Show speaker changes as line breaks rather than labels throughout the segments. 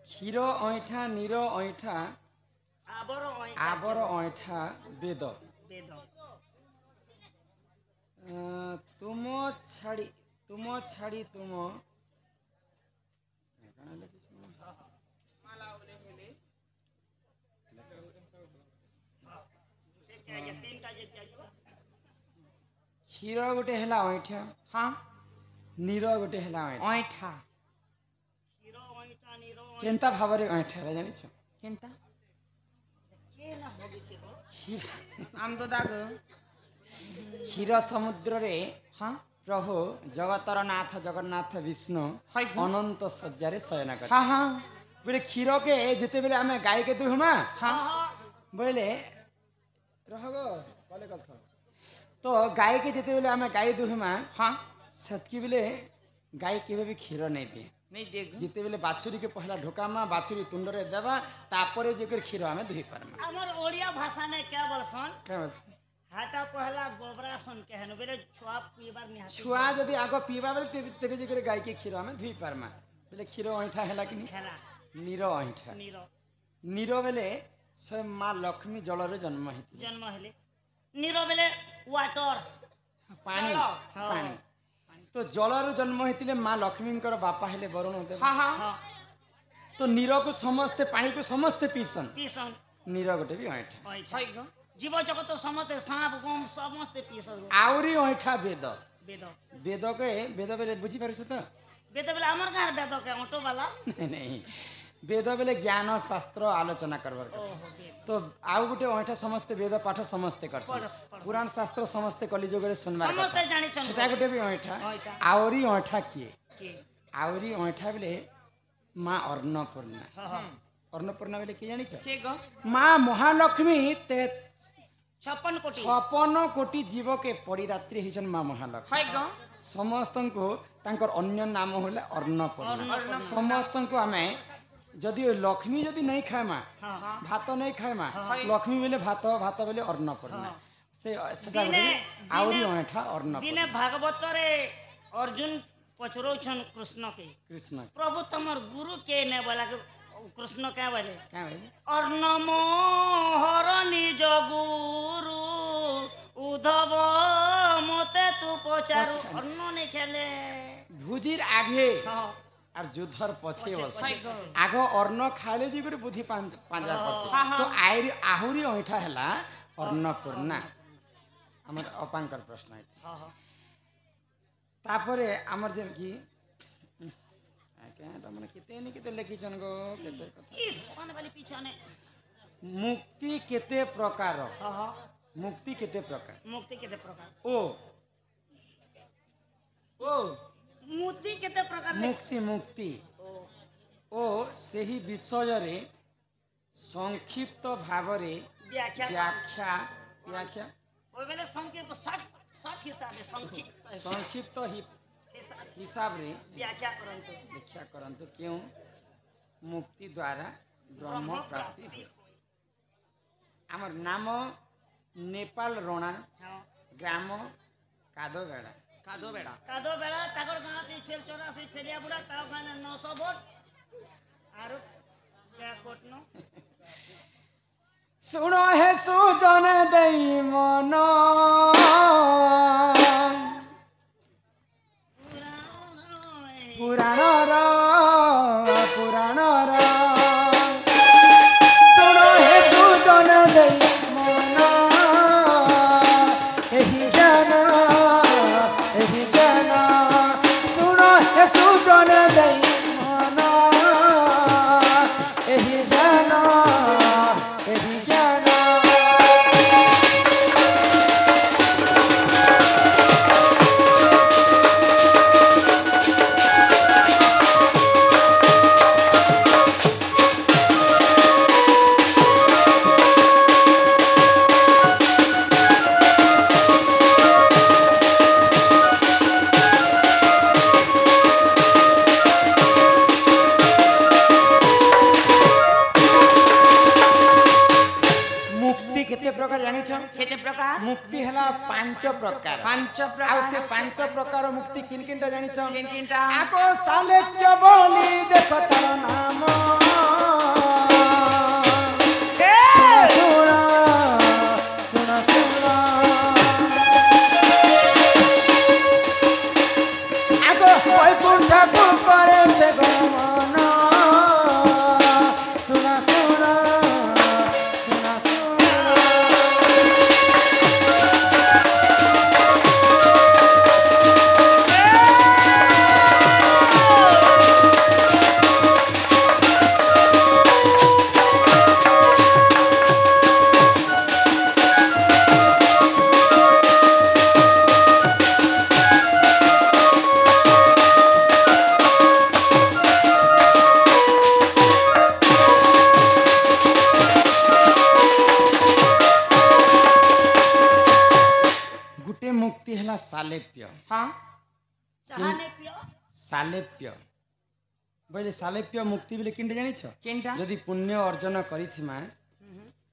क्षीर ऐठा नीर ऐठा आबर ऐठा वेद तुम छाड़ी तुम क्षीर गोटे है ऐठा हाँ नीर गोटे है ऐठा केनता भाव रे ऐठा जानि छ केनता आम तो दाग क्षीर समुद्र रे हाँ प्रभु जगतर नाथ जगन्नाथ विष्णु अनंत सज्जा रे शयन कर हाँ हाँ बोले क्षीर के जिते बेले आमे गाय के दुहमा हाँ बोले रहगो बोले कथा तो गाय के जिते बेले आमे गाय दुहमा हाँ सतकी बेले गाय केबे भी क्षीर नहीं दे नहीं दे जिते बेले बाछुरी के पहला ढोकामा बाछुरी तुंड रे देबा तापरे जेकर क्षीर आमे दुही परमा
हमर ओडिया भाषा ने क्या बोलसन हाटा पहला गोबरा सुन के हन बेले छुआ पीबार निहाती छुआ
जदी आगो पीबा बेले तेबे जेकर गाय के क्षीर आमे दुही परमा बेले क्षीर ऐठा हैला कि
हैला
नीर ऐठा नीर बेले से मां लक्ष्मी जल रे जन्म हेले
नीर बेले वाटर
पानी पानी तो जल रे जन्म हेतिले मां लक्ष्मी बापा हेले वरुण देव हाँ हाँ तो नीर को समस्ते पानी को समस्ते पीसन नीर गोटे भी ऐठा
जीव जगत समस्ते सांप गम समस्ते पीसन
आउरी ऐठा वेद वेद वेद के वेद बेले बुझी पारछ त
वेद बेले हमर गार वेद के ऑटो वाला
नहीं वेद बेले ज्ञान शास्त्र आलोचना करबार तो आउ गोटे ऐठा समस्ते वेद पाठ समस्ते करसन पुराण शास्त्र समस्ते कलिजुग रे सुनबार
समस्ते जानि छन
सेटा गोटे भी ऐठा आउरी ऐठा किए आउरी ऐठा बेले मां अन्नपूर्णा अन्नपूर्णा बेले के जानि छ मां महालक्ष्मी ते 56 कोटी जीव के परिरात्रि हिजन मां महालक्ष्मी समस्त को तांकर अन्य नाम होला अन्नपूर्णा समस्त को हमें जदि लक्ष्मी जदि नहीं खाए मां भात नहीं खाए मां लक्ष्मी बेले भात भात बेले अन्नपूर्णा से सेटा आउरी ऐठा अन्नपूर्णा
दिने भागवत रे अर्जुन पचरो छन कृष्ण प्रभु तमर गुरु के ने बोला कृष्ण क्या बोले अर्णमोहर निज गुरु उद्धव मते तू पचारू अन्न नहीं खेले
भुजिर आगे और युद्धर पछे आगो अन्न खाले जी करे बुद्धि 5000 तो आहुरी ऐठा हैला अन्नपूर्णा हमर अपांकर प्रश्न है तापरे हमर जेन की क्या माने केते नि केते लिखिछन गो केते कथा
इस कोन वाली पीछे
मुक्ति केते प्रकार मुक्ति केते प्रकार ओ
मुक्ति केते प्रकार
मुक्ति ओ सेही विषय रे संक्षिप्त भाव रे व्याख्या ओ
बेले संक्षिप्त 60 हिसाब रे
संक्षिप्त हिसाब रे
व्याख्या
करंतु क्यों मुक्ति द्वारा ब्रह्म प्राप्ति हमर नाम नेपाल रोना ग्राम कादोबेड़ा ताकर गां 84 छलिया बुढ़ा ता गां 900 वोट आरो क्या कोटनो सुनो है सुजन दई मन पुराण सुनो हे सुजन दई मन एही ज्ञान सुनो हे सुजन दई मन एही ज्ञान मुक्ति है 5 प्रकार आ से 5 प्रकार मुक्ति किन किनटा जानि छ किन किनटा आको सालेक्य बोली देख तर नाम ହେଲା ସାଲେପ୍ୟ।
हाँ चाहा ने पियो
ସାଲେପ୍ୟ ବୋଇଲେ ସାଲେପ୍ୟ ମୁକ୍ତି ବୋଲେ କେମିତି ଜାଣିଛ?
केनटा
ଯଦି ପୁଣ୍ୟ ଅର୍ଜନ କରିଥିମା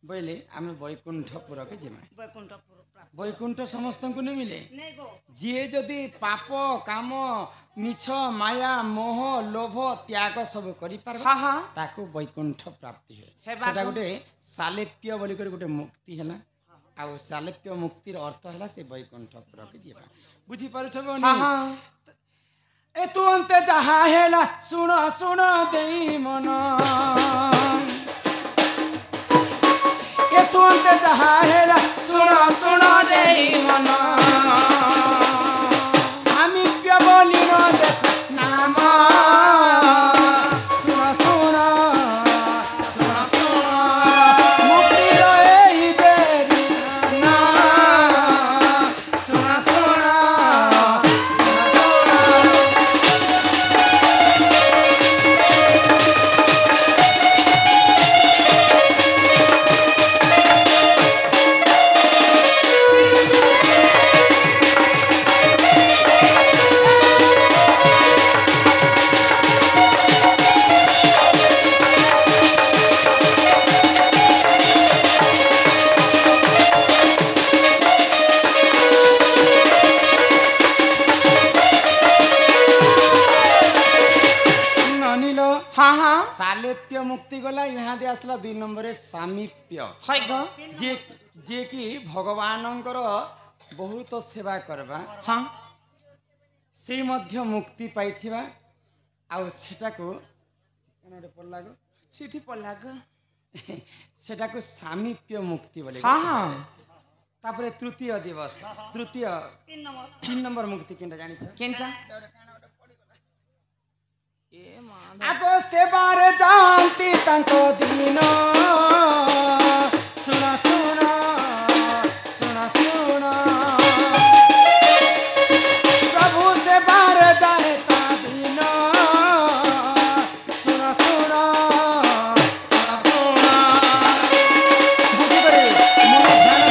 ବୋଇଲେ ଆମେ ବୈକୁଣ୍ଠପୁରକେ ଯିମା।
वैकुंठपुर प्राप्त
ବୈକୁଣ୍ଠ ସମସ୍ତଙ୍କୁ ନ ମିଳେ।
नहीं गो
ଯିଏ ଯଦି ପାପ କାମ ମିଛ ମାୟା ମୋହ ଲୋଭ ତ୍ୟାଗ ସବୁ କରିପାରିବ
हाँ हाँ
ତାକୁ ବୈକୁଣ୍ଠ ପ୍ରାପ୍ତି ହୁଏ।
ହେବା
ସେଟା
ତ।
ଗୋଟେ ସାଲେପ୍ୟ ବୋଲିକରି ଗୋଟେ ମୁକ୍ତି ହେଲା। ଆଉ ସାଲେପ୍ୟ ମୁକ୍ତିର ଅର୍ଥ ହେଲା ସେ ବୈକୁଣ୍ଠପୁରକେ ଯିବା। ବୁଝିପାରୁଛ ଭଉଣୀ?
हाँ हाँ
ଏ ତୁ ଅନ୍ତେ ଯାହା ହେଲା ଶୁଣ ଶୁଣ ଦେଇ ମନ ଏ ତୁ ଅନ୍ତେ ଯାହା ହେଲା ଶୁଣ ଶୁଣ ଦେଇ ମନ ସାମିପ୍ୟ ବୋଲିର ଦେଖ ନାମ ଶୁଣ ଶୁଣ ଶୁଣ ଶୁଣ ମୁକ୍ତିର ଏଇ ଯେ ବିଧାନ ଶୁଣ ଶୁଣ ଶୁଣ ଶୁଣ ननिलो
हाँ हाँ
सालेप्य मुक्ति गला यहाँ दे आसला 2 नंबर सामीप्य
है गो
जे जे कि भगवानंकर बहुत सेवा करबा
हाँ
से मध्य मुक्ति पाइथिबा आउ सेटाको कनडे पडला गो
चिठी पढ़ला गो
सेटाको सामीप्य मुक्ति बोले
हाँ हाँ
तापरे तृतीय दिवस तृतीय 3 नंबर मुक्ति केनटा जानि छ
केनटा
आगो सेवारे जानती तांको दिन सुन सुन सुन सुन प्रभु सेवारे जाए ता दिन सुन सुन सुन सुन बुझी परे मन ध्यान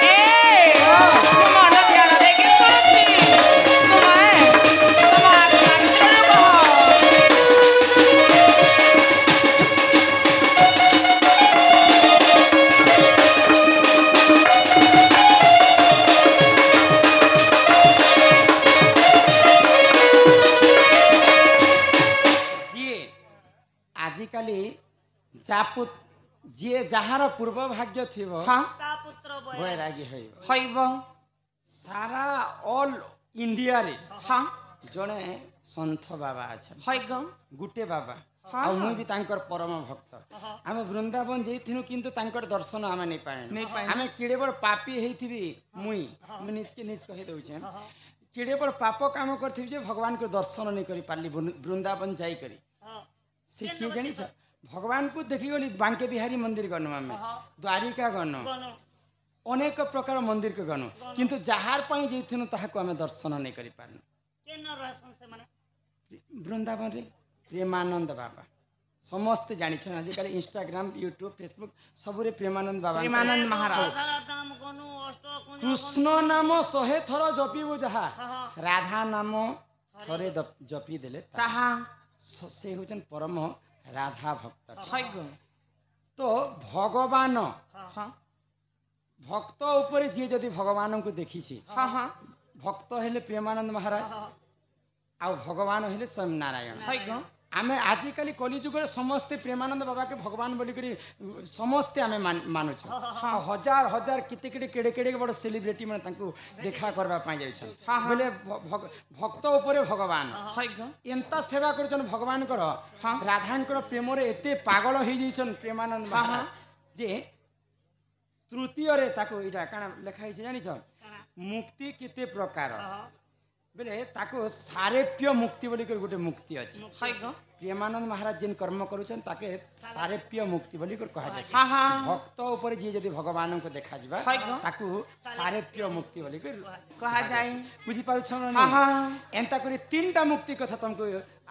ए मन ध्यान दे के सुनछि तुम आत्मा भितर कहो
ଯିଏ ଆଜିକାଲି ଚାପୁ ଯିଏ ଯାହାର ପୂର୍ବ ଭାଗ୍ୟ ଥିବ
हाँ ता पुत्र बय
ବୈରାଗୀ ହୋଇବ।
है
ସାରା ଅଲ୍ ଇଣ୍ଡିଆରେ
हाँ
ଜଣେ ସନ୍ଥ ବାବା ଅଛନ୍ତି
है गो
ଗୁଟେ ବାବା
ହଁ,
ଆଉ
ହଁ।
ମୁଁ ବି ତାଙ୍କର ପରମ ଭକ୍ତ। ଆମେ ବୃନ୍ଦାବନ ଯାଇଥିଲୁ କିନ୍ତୁ ତାଙ୍କର ଦର୍ଶନ ଆମେ ନେଇ
ନେଇ
ପାଇନୁ।
ପାଇନୁ।
ଆମେ କେଡ଼େ ବଡ଼ ପାପୀ ହେଇଥିବି ମୁଁ ନିଜକେ ନିଜ କହି ଦଉଛେ କେଡ଼େ ବଡ଼ ପାପ କାମ କରିଥିବି ଯେ ଭଗବାନଙ୍କୁ ଦର୍ଶନ ନେଇ କରି ପାରିଲି ବୃନ୍ଦାବନ ଯାଇକରି। ସେ କିଏ ଜାଣିଛ ଭଗବାନଙ୍କୁ ଦେଖିଗଲି ବାଙ୍କେ ବିହାରୀ ମନ୍ଦିର ଗନୁ ଆମେ ଦ୍ୱାରିକା ଗନୁ
गनो
ଅନେକ ପ୍ରକାର ମନ୍ଦିରକୁ ଗନୁ କିନ୍ତୁ ଯାହାର ପାଇଁ ଯାଇଥିଲୁ ତାହାକୁ ଆମେ ଦର୍ଶନ ନେଇ କରି ପାରିନୁ।
के न रहसन से माने
ବୃନ୍ଦାବନରେ ପ୍ରେମାନନ୍ଦ ବାବା ସମସ୍ତେ ଜାଣିଛନ୍ ଆଜିକାଲି ଇନଷ୍ଟାଗ୍ରାମ ୟୁଟ୍ୟୁବ ଫେସବୁକ୍ ସବୁରେ ପ୍ରେମାନନ୍ଦ ବାବା
प्रेमानंद महाराज साधारा दाम गनो अष्ट कुंज
କୃଷ୍ଣ ନାମ 100 ଥର ଜପିବୁ ଯାହା
हाँ
ରାଧା ନାମ ଥରେ ଜପି ଦେଲେ ତାହା।
ताहा
ସେ ହେଉଛନ୍ତି ପରମ ରାଧା ଭକ୍ତ।
है गो
ତ ଭଗବାନ
हाँ
ଭକ୍ତ ଉପରେ ଯିଏ ଯଦି ଭଗବାନଙ୍କୁ ଦେଖିଛି
हाँ हाँ
ଭକ୍ତ ହେଲେ ପ୍ରେମାନନ୍ଦ ମହାରାଜ ଆଉ ଭଗବାନ ହେଲେ ସ୍ୱୟଂ ନାରାୟଣ।
है गो
ଆମେ ଆଜିକାଲି କଲିଯୁଗରେ ସମସ୍ତେ ପ୍ରେମାନନ୍ଦ ବାବାକେ ଭଗବାନ ବୋଲିକରି ସମସ୍ତେ ଆମେ ମାନୁଛୁ। ହଜାର ହଜାର କେତେ କେଡ଼େ କେଡ଼େ କେଡ଼େ ବଡ଼ ସେଲିବ୍ରିଟି ମାନେ ତାଙ୍କୁ ଦେଖା କରିବା ପାଇଁ ଯାଉଛନ୍ତି ବୋଲେ ଭକ୍ତ ଉପରେ ଭଗବାନ
है गो
ଏନ୍ତା ସେବା କରୁଛନ୍ ଭଗବାନଙ୍କର ରାଧାଙ୍କର ପ୍ରେମରେ ଏତେ ପାଗଳ ହେଇଯାଇଛନ୍ ପ୍ରେମାନନ୍ଦ ମହାରାଜ ଯେ ତୃତୀୟରେ ତାକୁ ଏଇଟା କାଣା ଲେଖା ହେଇଛି ଜାଣିଛ ମୁକ୍ତି କେତେ ପ୍ରକାର ବୋଲେ ତାକୁ ସାରେପ୍ୟ ମୁକ୍ତି ବୋଲିକରି ଗୋଟେ ମୁକ୍ତି ଅଛି।
है गो
ପ୍ରେମାନନ୍ଦ ମହାରାଜ ଯେନ୍ କର୍ମ କରୁଛନ୍ ତାକେ ସାରେପ୍ୟ ମୁକ୍ତି ବୋଲିକରି କୁହାଯାଏ।
हाँ हाँ
ଭକ୍ତ ଉପରେ ଯିଏ ଯଦି ଭଗବାନଙ୍କୁ ଦେଖାଯିବା
है गो
ତାକୁ ସାରେପ୍ୟ ମୁକ୍ତି ବୋଲିକରି
कहा जाए
ବୁଝିପାରୁଛ ନା
हाँ
ନାଇଁ?
हाँ
ଏନ୍ତା କରି 3ଟା ମୁକ୍ତି କଥା ତମକୁ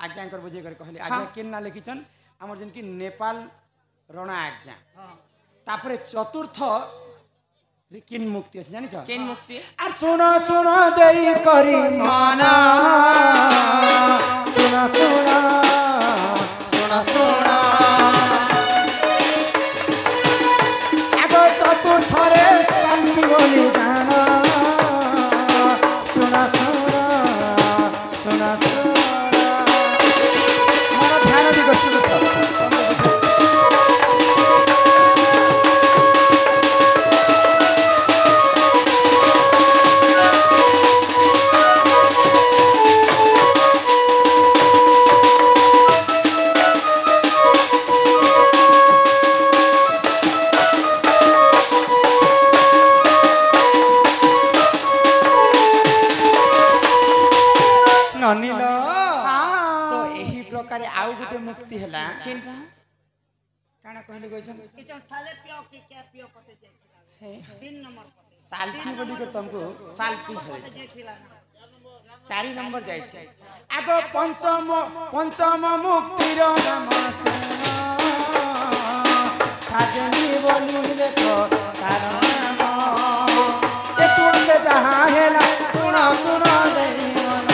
ଆଜ୍ଞାଙ୍କର ବୁଝେଇ କରି କହିଲି। ଆଜ୍ଞା କେନ୍ ନା ଲେଖିଛନ୍ ଆମର ଯେନ୍କି ନେପାଳ ରଣା ଆଜ୍ଞା ତାପରେ ଚତୁର୍ଥ কিন মুক্তি আছে জানিছ
কেন মুক্তি
আর শোনো শোনো দেই করি মানা শোনা শোনা শোনা শোনা আগ চতুর্থরে শান্তি বলি জানা শোনা শোনা শোনা শোনা ମୋର ଧ୍ୟାନ ଦିଗ ଶୁଣୁଥ ନନିଲ ତ ଏହି ପ୍ରକାର ଆଉ ଗୋଟେ ମୁକ୍ତି ହେଲା
କେନଟା
କାଣା କହିଲେ କହିଛନ୍
किचन साले पियो कि क्या पियो पते जे 3 नंबर पते
ସାଲ୍ଫି ବୋଲି କରି ତମକୁ ସାଲ୍ଫି
पते जे थिला ना
4 ନମ୍ବର ଯାଇଛି ଆଗ ପଞ୍ଚମ ମୁକ୍ତିର ନାମ ଶୁଣ ସାଜନି ବୋଲି ଦେଖ ତାର ନାମ ଏ ତୁମେ ଯାହା ହେଲା ଶୁଣ ଶୁଣ ଦେଇ ମନ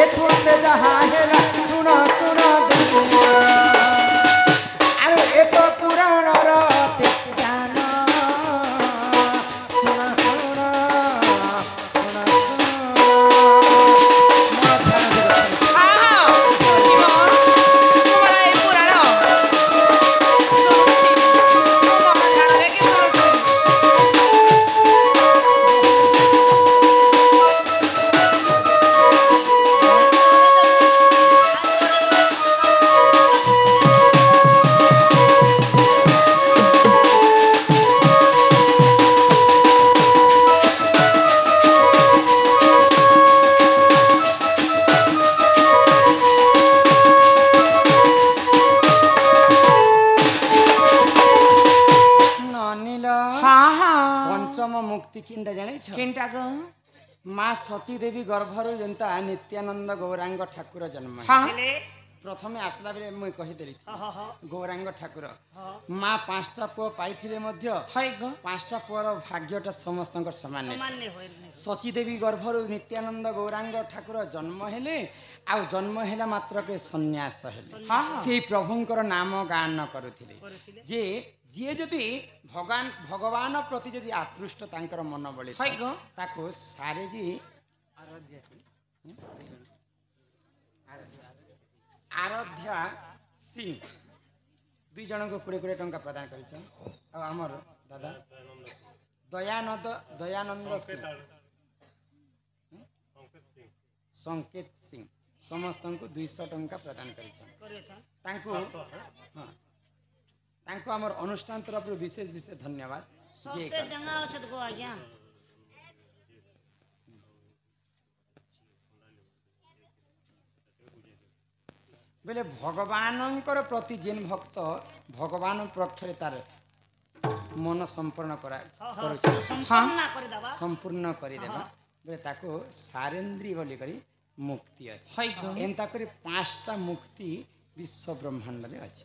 ଏ ତୁମେ ଯାହା ହେଲା ଶୁଣ ଶୁଣ ଦେଇ ମନ ଆଉ ଏ ତ ପୁରାଣର ଜ୍ଞାନ ଶୁଣ ଶୁଣ ଶୁଣ ଶୁଣ ମୋ ଧ୍ୟାନ ଦିଗ
ଶିବ ତୁମର এই পুরাণ শুনুছি ମୋ ମନ ଧ୍ୟାନ ଦେଇକି ଶୁଣୁଛି
ନନିଲ ପଞ୍ଚମ ମୁକ୍ତି କିନ୍ଟା ଜାଣିଛ
କେନଟା ଗ
ମା ସଚୀ ଦେବୀ ଗର୍ଭରୁ ଯେନ୍ତା ନିତ୍ୟାନନ୍ଦ ଗୌରାଙ୍ଗ ଠାକୁର ଜନ୍ମ ହେଲେ।
ହଁ
हेले
ପ୍ରଥମେ ଆସିଲା ବେଳେ ମୁଇଁ କହିଦେଲି
ह
ଗୌରାଙ୍ଗ ଠାକୁର
ह
ମା 5ଟା ପୁଅ ପାଇଥିଲେ ମଧ୍ୟ
ହଇ ଗ
5ଟା ପୁଅର ଭାଗ୍ୟଟା ସମସ୍ତଙ୍କର ସମାନ ନାହିଁ।
सामान्य होय
ସଚୀ ଦେବୀ ଗର୍ଭରୁ ନିତ୍ୟାନନ୍ଦ ଗୌରାଙ୍ଗ ଠାକୁର ଜନ୍ମ ହେଲେ ଆଉ ଜନ୍ମ ହେଲା ମାତ୍ରକେ ସନ୍ନ୍ୟାସ ହେଲେ
ହଁ
ସେଇ ପ୍ରଭୁଙ୍କର ନାମ ଗାନ କରୁଥିଲେ
କରିଥିଲେ
ଯେ ଯିଏ ଯଦି ଭଗବାନ ପ୍ରତି ଯଦି ଆକୃଷ୍ଟ ତାଙ୍କର ମନ ବଳି
ହଇ ଗ
ତାକୁ ସାରେଜି ଆରାଧ୍ୟା ସିଂ 2 ଜଣଙ୍କୁ 20 ଟଙ୍କା ପ୍ରଦାନ କରିଛ ଆଉ ଆମର ଦାଦା ଦୟାନନ୍ଦ ସିଂ ସଂକେତ ସିଂ ସମସ୍ତଙ୍କୁ 200 ଟଙ୍କା ପ୍ରଦାନ କରିଛ
କରିଛନ୍
ତାଙ୍କୁ ହଁ ତାଙ୍କୁ ଆମର ଅନୁଷ୍ଠାନ ତରଫରୁ ବିଶେଷ ଧନ୍ୟବାଦ ଯେ
सबसे डंगा अछत गो आज्ञा
बोले भगवानଙ୍କର ପ୍ରତି ଯେନ୍ ଭକ୍ତ ଭଗବାନ ପକ୍ଷରେ ତାର ମନ ସମ୍ପୂର୍ଣ୍ଣ କରୁଛି
संपूर्ण ना कर दबा
ସମ୍ପୂର୍ଣ୍ଣ କରିଦେବା ବୋଲେ ତାକୁ ସାରେନ୍ଦ୍ରୀ ବୋଲି କରି ମୁକ୍ତି ଅଛି
ହଇ ଗ
ଏନ୍ତା କରି 5ଟା ମୁକ୍ତି ବିଶ୍ୱ ବ୍ରହ୍ମାଣ୍ଡରେ ଅଛି।